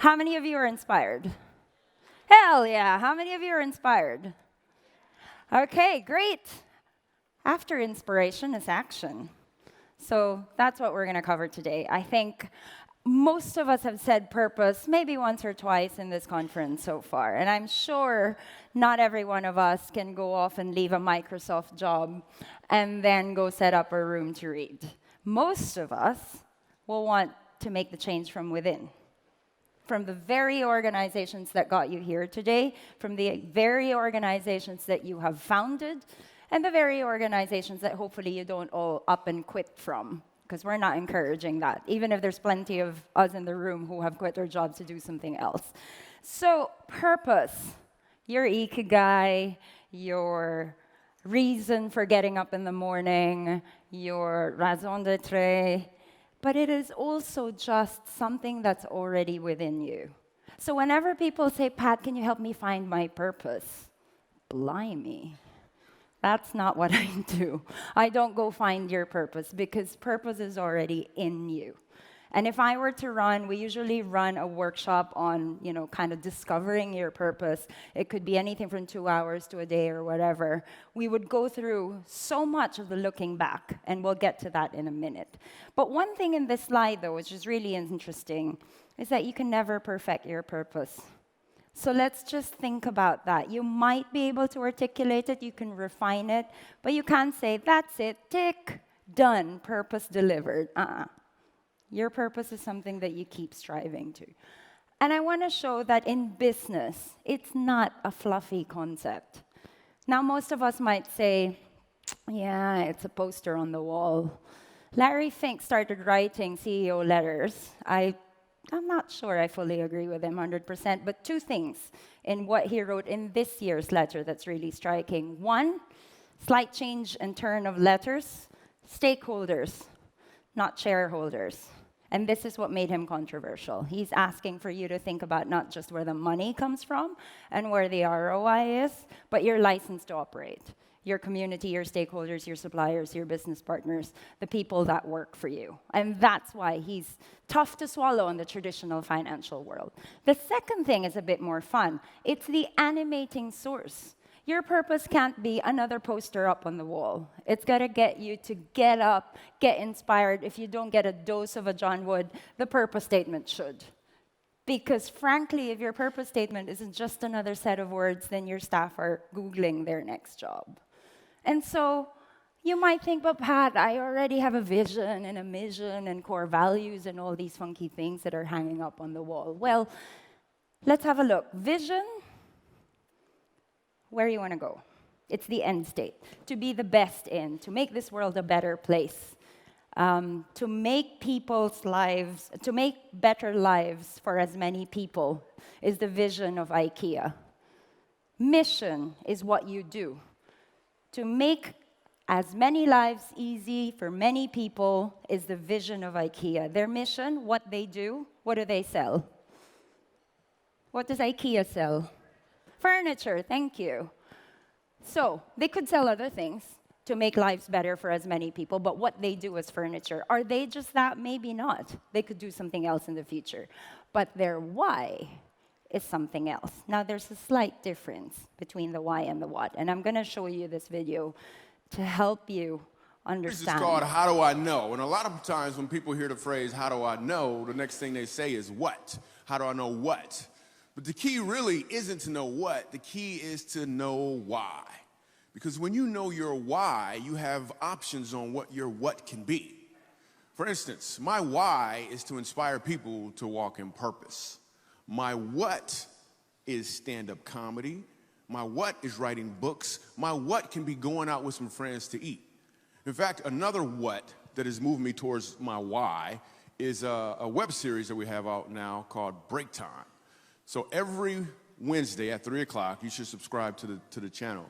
How many of you are inspired? Hell yeah. How many of you are inspired? Okay, great. After inspiration is action. So that's what we're going to cover today. I think most of us have said purpose maybe once or twice in this conference so far. And I'm sure not every one of us can go off and leave a Microsoft job and then go set up a room to read. Most of us will want to make the change from within. From the very organizations that got you here today, from the very organizations that you have founded, and the very organizations that hopefully you don't all up and quit from, because we're not encouraging that, even if there's plenty of us in the room who have quit their jobs to do something else. So purpose, your ikigai, your reason for getting up in the morning, your raison d'être, but it is also just something that's already within you. So whenever people say, Pat, can you help me find my purpose? Blimey. That's not what I do. I don't go find your purpose because purpose is already in you. And if I were to run, we usually run a workshop on, kind of discovering your purpose. It could be anything from 2 hours to a day or whatever. We would go through so much of the looking back, and we'll get to that in a minute. But one thing in this slide, though, which is really interesting, is that you can never perfect your purpose. So let's just think about that. You might be able to articulate it, you can refine it, but you can't say, that's it, tick, done, purpose delivered. Your purpose is something that you keep striving to. And I want to show that in business, it's not a fluffy concept. Now, most of us might say, yeah, it's a poster on the wall. Larry Fink started writing CEO letters. I'm not sure I fully agree with him 100%, but two things in what he wrote in this year's letter that's really striking. One, slight change and turn of letters, stakeholders, not shareholders. And this is what made him controversial. He's asking for you to think about not just where the money comes from and where the ROI is, but your license to operate. Your community, your stakeholders, your suppliers, your business partners, the people that work for you. And that's why he's tough to swallow in the traditional financial world. The second thing is a bit more fun. It's the animating source. Your purpose can't be another poster up on the wall. It's got to get you to get up, get inspired. If you don't get a dose of a John Wood, the purpose statement should. Because frankly, if your purpose statement isn't just another set of words, then your staff are Googling their next job. And so you might think, but Pat, I already have a vision and a mission and core values and all these funky things that are hanging up on the wall. Well, let's have a look. Vision, where you want to go. It's the end state. To be the best in, to make this world a better place, to make people's lives, to make better lives for as many people is the vision of IKEA. Mission is what you do. To make as many lives easy for many people is the vision of IKEA. Their mission, what they do, what do they sell? What does IKEA sell? Furniture, thank you. So they could sell other things to make lives better for as many people, but what they do is furniture. Are they just that? Maybe not. They could do something else in the future. But their why is something else. Now, there's a slight difference between the why and the what, and I'm going to show you this video to help you understand. This is called How Do I Know? And a lot of times when people hear the phrase, how do I know, the next thing they say is what? How do I know what? But the key really isn't to know what. The key is to know why. Because when you know your why, you have options on what your what can be. For instance, my why is to inspire people to walk in purpose. My what is stand-up comedy. My what is writing books. My what can be going out with some friends to eat. In fact, another what that has moved me towards my why is a web series that we have out now called Break Time. So every Wednesday at 3 o'clock, you should subscribe to the channel.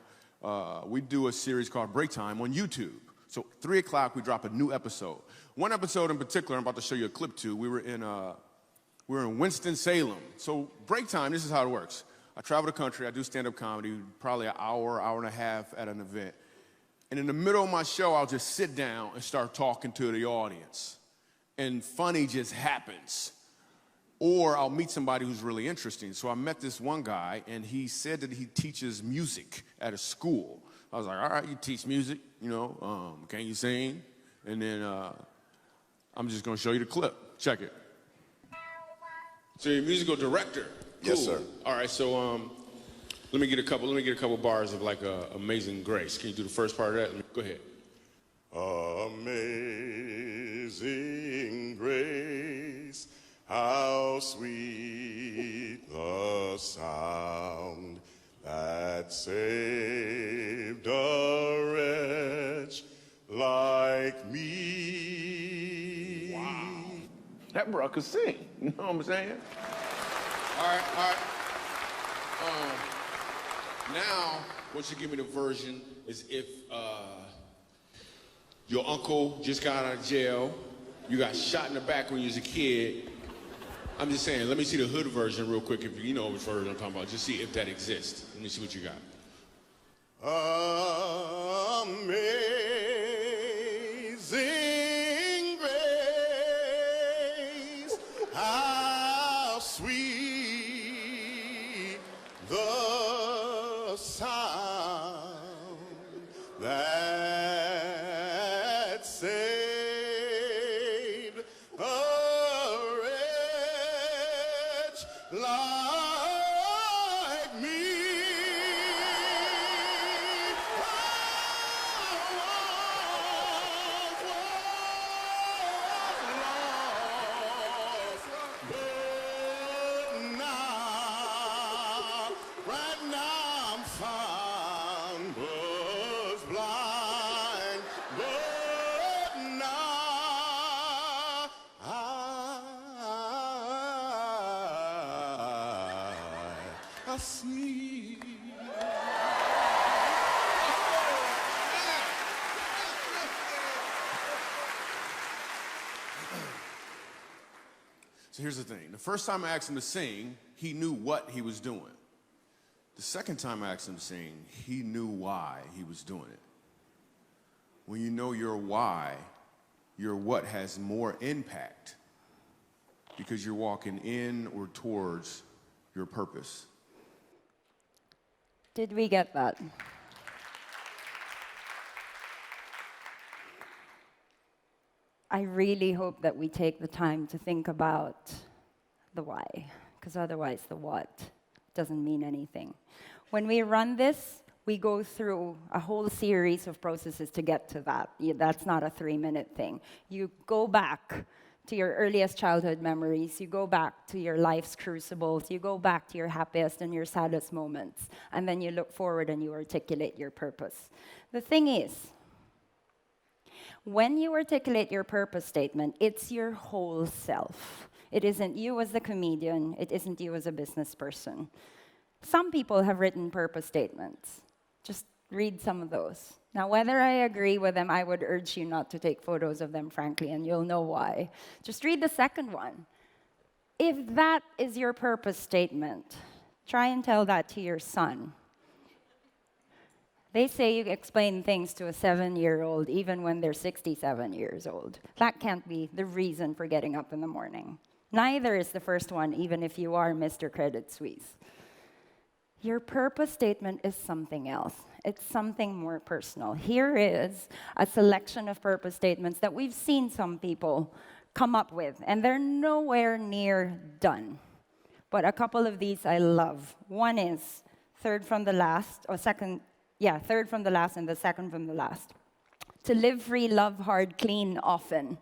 We do a series called Break Time on YouTube. So 3 o'clock, we drop a new episode. One episode in particular, I'm about to show you a clip to. We were in Winston-Salem. So break time, this is how it works. I travel the country, I do stand-up comedy, probably an hour, hour and a half at an event. And in the middle of my show, I'll just sit down and start talking to the audience. And funny just happens. or I'll meet somebody who's really interesting. So I met this one guy, and he said that he teaches music at a school. I was like, all right, you teach music, can you sing? And then I'm just going to show you the clip. Check it. So you're a musical director. Cool. Yes, sir. All right, so let me get a couple bars of like Amazing Grace. Can you do the first part of that? Go ahead. Amazing grace, how sweet the sound that saved a wretch like me. Wow. That bro could sing. You know what I'm saying? All right. Now, what you give me the version is if your uncle just got out of jail, you got shot in the back when you was a kid. I'm just saying, let me see the hood version real quick, if you know which version I'm talking about. Just see if that exists. Let me see what you got. Amazing grace, how sweet the sound that saved a wretch like me. Right now I'm found, was blind, but now I see. So here's the thing. The first time I asked him to sing, he knew what he was doing. The second time I asked him to sing, he knew why he was doing it. When you know your why, your what has more impact because you're walking in or towards your purpose. Did we get that? I really hope that we take the time to think about the why, because otherwise the what doesn't mean anything. When we run this, we go through a whole series of processes to get to that. That's not a 3-minute thing. You go back to your earliest childhood memories, you go back to your life's crucibles, you go back to your happiest and your saddest moments, and then you look forward and you articulate your purpose. The thing is, when you articulate your purpose statement, it's your whole self. It isn't you as the comedian, it isn't you as a business person. Some people have written purpose statements. Just read some of those. Now, whether I agree with them, I would urge you not to take photos of them, frankly, and you'll know why. Just read the second one. If that is your purpose statement, try and tell that to your son. They say you explain things to a 7-year-old even when they're 67 years old. That can't be the reason for getting up in the morning. Neither is the first one, even if you are Mr. Credit Suisse. Your purpose statement is something else. It's something more personal. Here is a selection of purpose statements that we've seen some people come up with, and they're nowhere near done. But a couple of these I love. One is third from the last and the second from the last. To live free, love hard, clean often.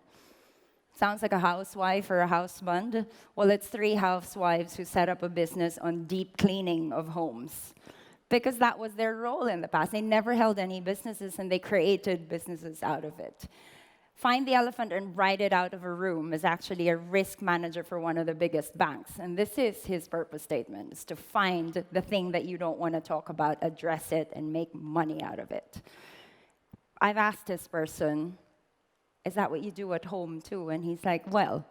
Sounds like a housewife or a houseband. Well, it's 3 housewives who set up a business on deep cleaning of homes because that was their role in the past. They never held any businesses, and they created businesses out of it. Find the elephant and write it out of a room is actually a risk manager for one of the biggest banks. And this is his purpose statement, is to find the thing that you don't want to talk about, address it, and make money out of it. I've asked this person, is that what you do at home too? And he's like, well,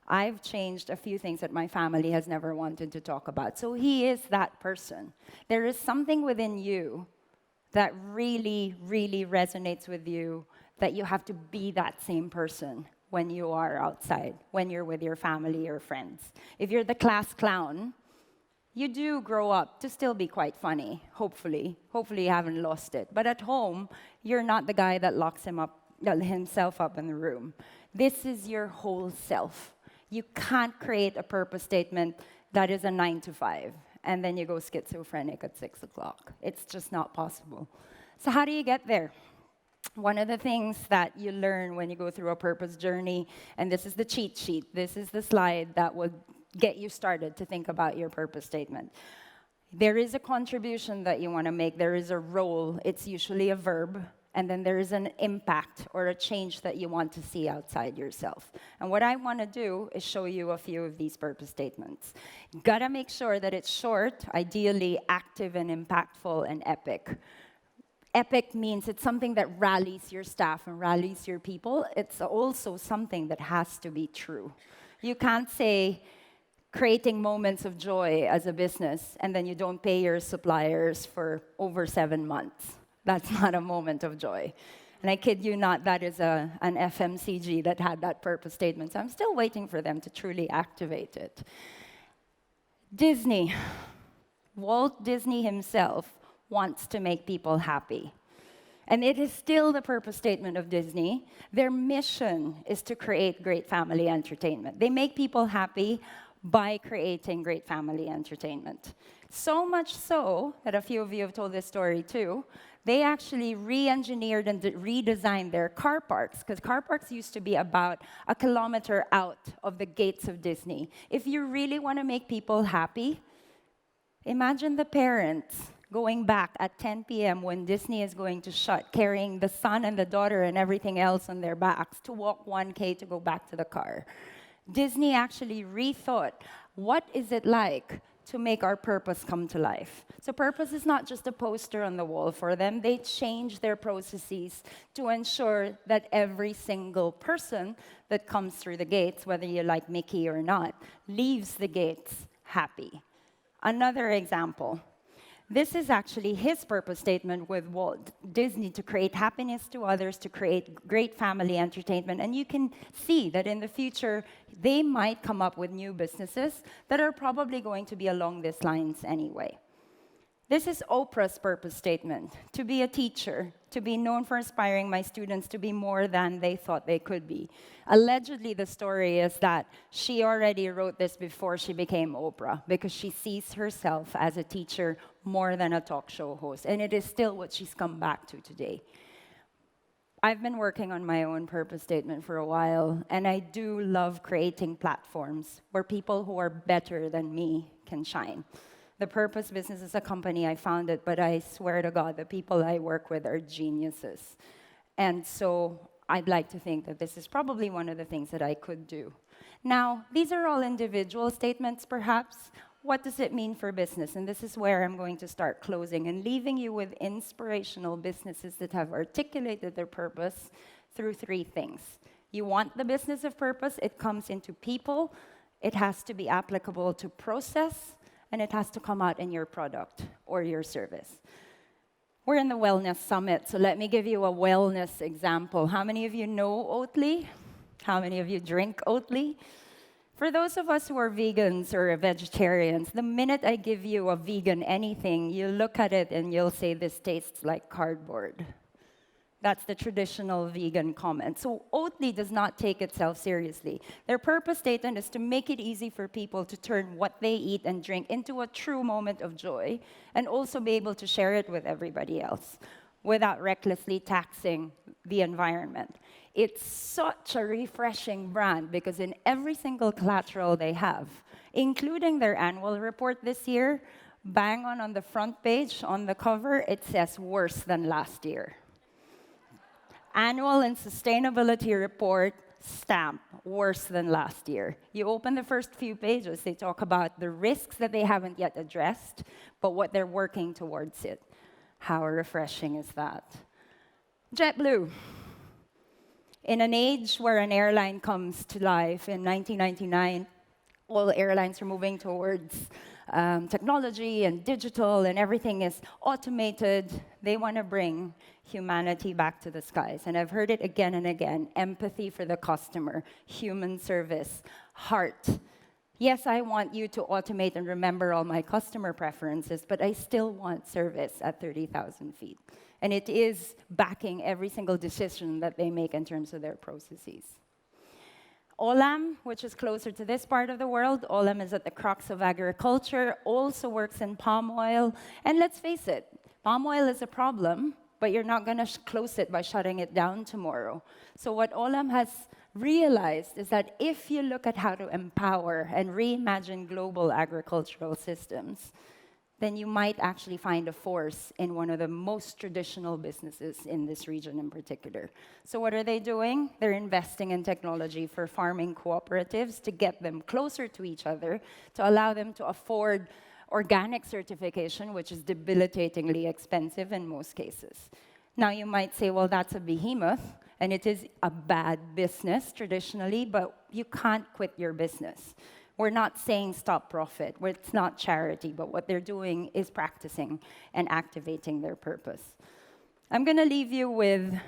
I've changed a few things that my family has never wanted to talk about. So he is that person. There is something within you that really, really resonates with you, that you have to be that same person when you are outside, when you're with your family or friends. If you're the class clown, you do grow up to still be quite funny, hopefully. Hopefully you haven't lost it. But at home, you're not the guy that locks himself up in the room. This is your whole self. You can't create a purpose statement that is a 9 to 5, and then you go schizophrenic at 6 o'clock. It's just not possible. So how do you get there? One of the things that you learn when you go through a purpose journey, and this is the cheat sheet, this is the slide that will get you started to think about your purpose statement. There is a contribution that you want to make. There is a role. It's usually a verb. And then there is an impact or a change that you want to see outside yourself. And what I want to do is show you a few of these purpose statements. Gotta make sure that it's short, ideally active and impactful and epic. Epic means it's something that rallies your staff and rallies your people. It's also something that has to be true. You can't say creating moments of joy as a business and then you don't pay your suppliers for over 7 months. That's not a moment of joy. And I kid you not, that is an FMCG that had that purpose statement. So I'm still waiting for them to truly activate it. Disney. Walt Disney himself wants to make people happy. And it is still the purpose statement of Disney. Their mission is to create great family entertainment. They make people happy by creating great family entertainment. So much so that a few of you have told this story too. They actually re-engineered and redesigned their car parks, because car parks used to be about a kilometer out of the gates of Disney. If you really want to make people happy, imagine the parents going back at 10 p.m. when Disney is going to shut, carrying the son and the daughter and everything else on their backs to walk 1K to go back to the car. Disney actually rethought, what is it like to make our purpose come to life? So purpose is not just a poster on the wall for them. They changed their processes to ensure that every single person that comes through the gates, whether you like Mickey or not, leaves the gates happy. Another example. This is actually his purpose statement with Walt Disney, to create happiness to others, to create great family entertainment. And you can see that in the future, they might come up with new businesses that are probably going to be along these lines anyway. This is Oprah's purpose statement: to be a teacher, to be known for inspiring my students to be more than they thought they could be. Allegedly, the story is that she already wrote this before she became Oprah, because she sees herself as a teacher more than a talk show host. And it is still what she's come back to today. I've been working on my own purpose statement for a while, and I do love creating platforms where people who are better than me can shine. The Purpose Business is a company I founded, but I swear to God, the people I work with are geniuses. And so I'd like to think that this is probably one of the things that I could do. Now, these are all individual statements, perhaps. What does it mean for business? And this is where I'm going to start closing and leaving you with inspirational businesses that have articulated their purpose through 3 things. You want the business of purpose, it comes into people, it has to be applicable to process, and it has to come out in your product or your service. We're in the Wellness Summit, so let me give you a wellness example. How many of you know Oatly? How many of you drink Oatly? For those of us who are vegans or vegetarians, the minute I give you a vegan anything, you look at it and you'll say, this tastes like cardboard. That's the traditional vegan comment. So Oatly does not take itself seriously. Their purpose statement is to make it easy for people to turn what they eat and drink into a true moment of joy, and also be able to share it with everybody else without recklessly taxing the environment. It's such a refreshing brand, because in every single collateral they have, including their annual report this year, bang on the front page, on the cover, it says worse than last year. Annual and sustainability report, stamp, worse than last year. You open the first few pages, they talk about the risks that they haven't yet addressed, but what they're working towards it. How refreshing is that? JetBlue. In an age where an airline comes to life in 1999, all airlines are moving towards technology and digital and everything is automated. They want to bring humanity back to the skies. And I've heard it again and again, empathy for the customer, human service, heart. Yes, I want you to automate and remember all my customer preferences, but I still want service at 30,000 feet. And it is backing every single decision that they make in terms of their processes. Olam, which is closer to this part of the world, Olam is at the crux of agriculture, also works in palm oil. And let's face it, palm oil is a problem, but you're not going to close it by shutting it down tomorrow. So what Olam has realized is that if you look at how to empower and reimagine global agricultural systems, then you might actually find a force in one of the most traditional businesses in this region in particular. So what are they doing? They're investing in technology for farming cooperatives to get them closer to each other, to allow them to afford organic certification, which is debilitatingly expensive in most cases. Now you might say, well, that's a behemoth, and it is a bad business traditionally, but you can't quit your business. We're not saying stop profit. It's not charity, but what they're doing is practicing and activating their purpose. I'm going to leave you with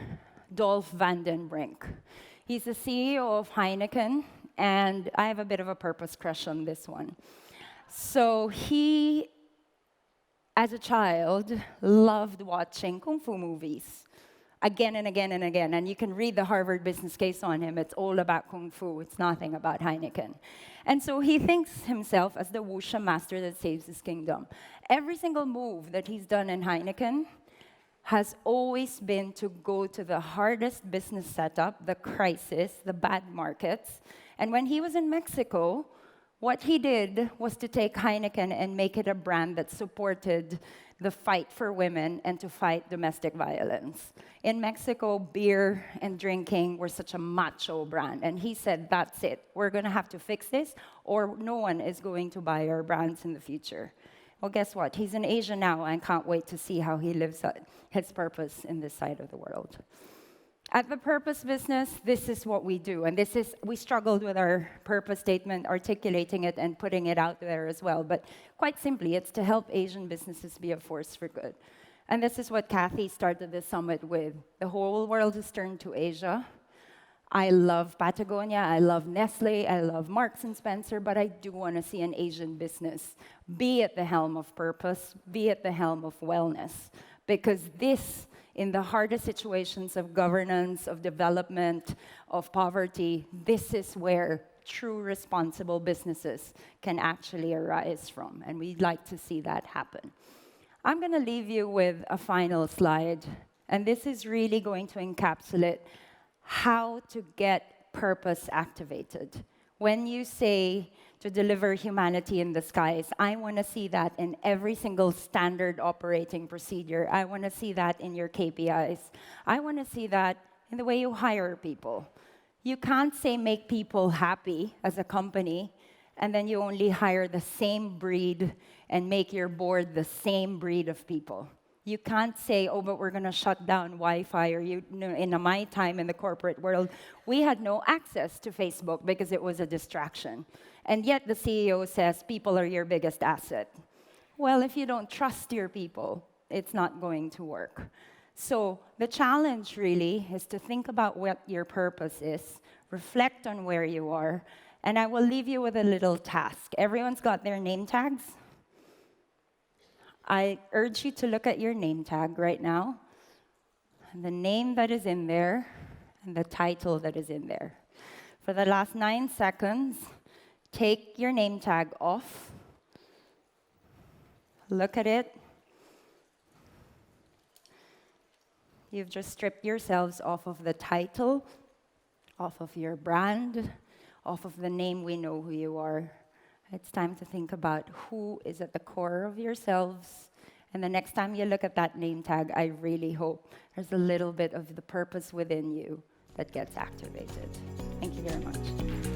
Dolf van den Brink. He's the CEO of Heineken, and I have a bit of a purpose crush on this one. So he, as a child, loved watching kung fu movies again and again and again. And you can read the Harvard business case on him. It's all about kung fu. It's nothing about Heineken. And so he thinks himself as the wuxia master that saves his kingdom. Every single move that he's done in Heineken has always been to go to the hardest business setup, the crisis, the bad markets. And when he was in Mexico, what he did was to take Heineken and make it a brand that supported the fight for women and to fight domestic violence. In Mexico, beer and drinking were such a macho brand. And he said, that's it. We're going to have to fix this, or no one is going to buy our brands in the future. Well, guess what? He's in Asia now and can't wait to see how he lives out his purpose in this side of the world. At the Purpose Business, this is what we do. And we struggled with our purpose statement, articulating it and putting it out there as well. But quite simply, it's to help Asian businesses be a force for good. And this is what Kathy started the summit with. The whole world has turned to Asia. I love Patagonia, I love Nestle, I love Marks and Spencer, but I do want to see an Asian business be at the helm of purpose, be at the helm of wellness. Because this, in the hardest situations of governance, of development, of poverty, this is where true responsible businesses can actually arise from. And we'd like to see that happen. I'm going to leave you with a final slide. And this is really going to encapsulate how to get purpose activated. When you say to deliver humanity in the skies, I want to see that in every single standard operating procedure. I want to see that in your KPIs. I want to see that in the way you hire people. You can't say make people happy as a company, and then you only hire the same breed and make your board the same breed of people. You can't say, oh, but we're going to shut down Wi-Fi. Or in my time in the corporate world, we had no access to Facebook because it was a distraction. And yet the CEO says people are your biggest asset. Well, if you don't trust your people, it's not going to work. So the challenge really is to think about what your purpose is, reflect on where you are, and I will leave you with a little task. Everyone's got their name tags? I urge you to look at your name tag right now, and the name that is in there, and the title that is in there. For the last 9 seconds, take your name tag off, look at it. You've just stripped yourselves off of the title, off of your brand, off of the name we know who you are. It's time to think about who is at the core of yourselves. And the next time you look at that name tag, I really hope there's a little bit of the purpose within you that gets activated. Thank you very much.